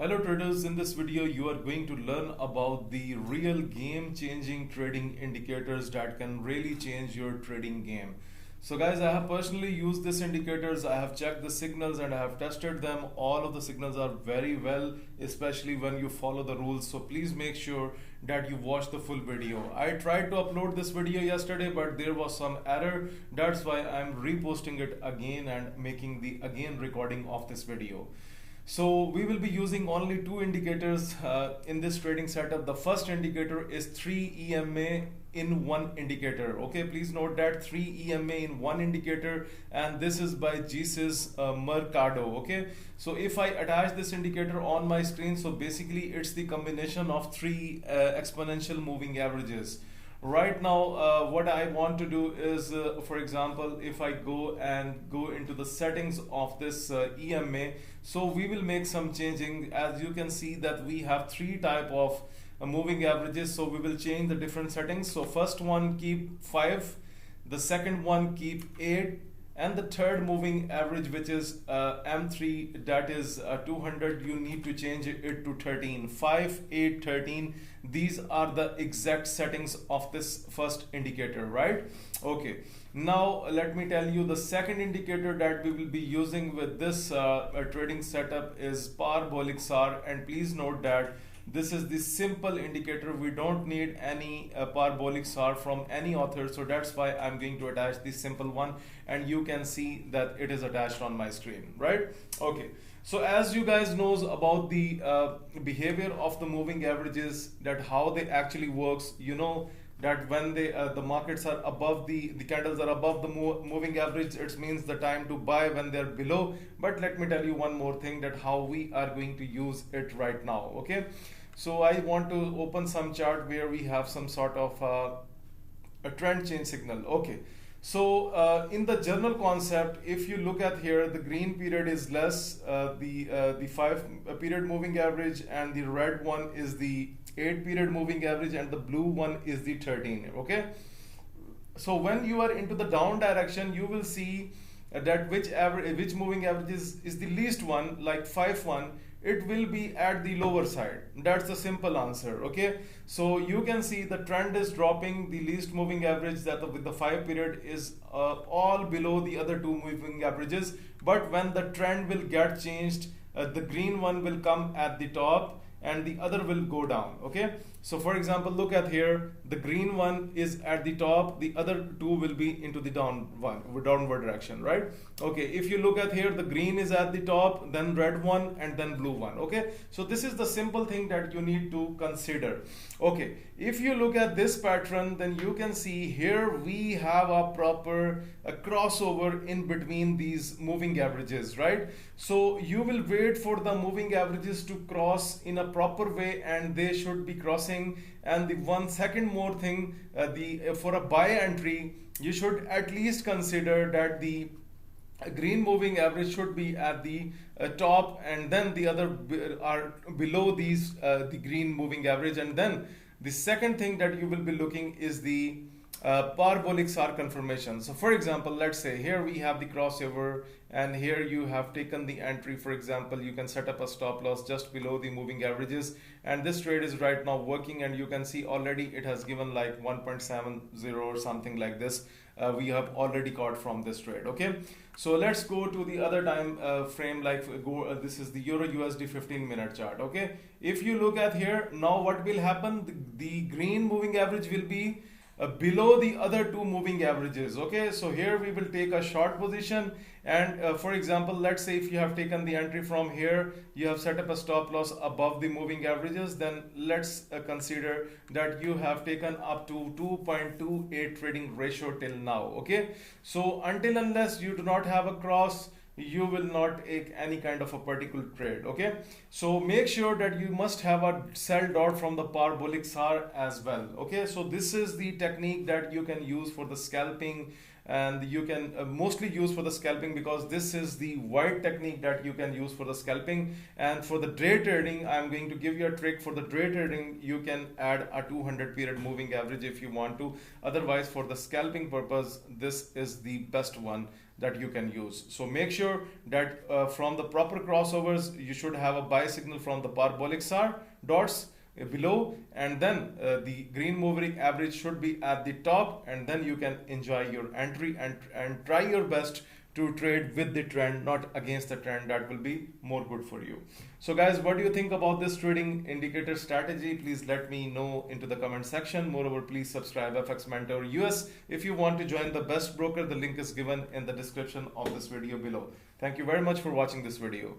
Hello traders, in this video you are going to learn about the real game-changing trading indicators that can really change your trading game. So guys, I have personally used these indicators. I have checked the signals and I have tested them. All of the signals are very well, especially when you follow the rules. So please make sure that you watch the full video. I tried to upload this video yesterday, but there was some error. That's why I'm reposting it again and making the recording of this video. So we will be using only two indicators in this trading setup. The first indicator is 3 EMA in one indicator. Okay, please note that 3 EMA in one indicator, and this is by Jesus Mercado. Okay, so if I attach this indicator on my screen, so basically it's the combination of three exponential moving averages. Right now what I want to do is for example, if I go into the settings of this EMA, so we will make some changing. As you can see that we have three type of moving averages, so we will change the different settings. So first one keep 5, the second one keep 8, and the third moving average, which is M3, that is 200, you need to change it to 13. 5, 8, 13, these are the exact settings of this first indicator, right? Okay, now let me tell you the second indicator that we will be using with this trading setup is parbolic SAR, and please note that this is the simple indicator. We don't need any parbolic SAR from any author, so that's why I'm going to attach this simple one, and you can see that it is attached on my screen, right? Okay, so as you guys knows about the behavior of the moving averages, that how they actually works, you know that when they the markets are above the candles are above the moving average, it means the time to buy when they're below. But let me tell you one more thing, that how we are going to use it right now. Okay, so I want to open some chart where we have some sort of a trend change signal. Okay, so in the general concept, if you look at here, the green period is less, the 5 period moving average, and the red one is the 8 period moving average, and the blue one is the 13. Okay, so when you are into the down direction, you will see that which moving average is the least one, like 5-1, it will be at the lower side. That's the simple answer. Okay, so you can see the trend is dropping. The least moving average, that with the 5 period, is all below the other two moving averages. But when the trend will get changed, the green one will come at the top and the other will go down. Okay, so for example, look at here, the green one is at the top, the other two will be into the downward direction, right? Okay, if you look at here, the green is at the top, then red one, and then blue one. Okay, so this is the simple thing that you need to consider. Okay, if you look at this pattern, then you can see here we have a proper crossover in between these moving averages, right? So you will wait for the moving averages to cross in a proper way, and they should be crossing. And the one second more thing, for a buy entry, you should at least consider that the green moving average should be at the top, and then the other are below these the green moving average. And then the second thing that you will be looking is the parabolic SAR confirmation. So for example, let's say here we have the crossover, and here you have taken the entry. For example, you can set up a stop loss just below the moving averages, and this trade is right now working, and you can see already it has given like 1.70 or something like this. We have already caught from this trade. Okay, so let's go to the other time frame, like this is the Euro USD 15-minute chart. Okay, if you look at here, now what will happen, the green moving average will be below the other two moving averages. Okay, so here we will take a short position, and for example, let's say if you have taken the entry from here, you have set up a stop loss above the moving averages, then let's consider that you have taken up to 2.28 trading ratio till now. Okay, so until unless you do not have a cross, you will not take any kind of a particular trade. Okay, so make sure that you must have a sell dot from the parabolic SAR as well. Okay, so this is the technique that you can use for the scalping, and you can mostly use for the scalping, because this is the wide technique that you can use for the scalping. And for the day trading, I'm going to give you a trick. For the day trading, you can add a 200 period moving average if you want to. Otherwise, for the scalping purpose, this is the best one that you can use. So make sure that from the proper crossovers, you should have a buy signal from the parabolic SAR dots below, and then the green moving average should be at the top, and then you can enjoy your entry and try your best to trade with the trend, not against the trend. That will be more good for you. So guys, what do you think about this trading indicator strategy? Please let me know into the comment section. Moreover, please subscribe FX Mentor US if you want to join the best broker. The link is given in the description of this video below. Thank you very much for watching this video.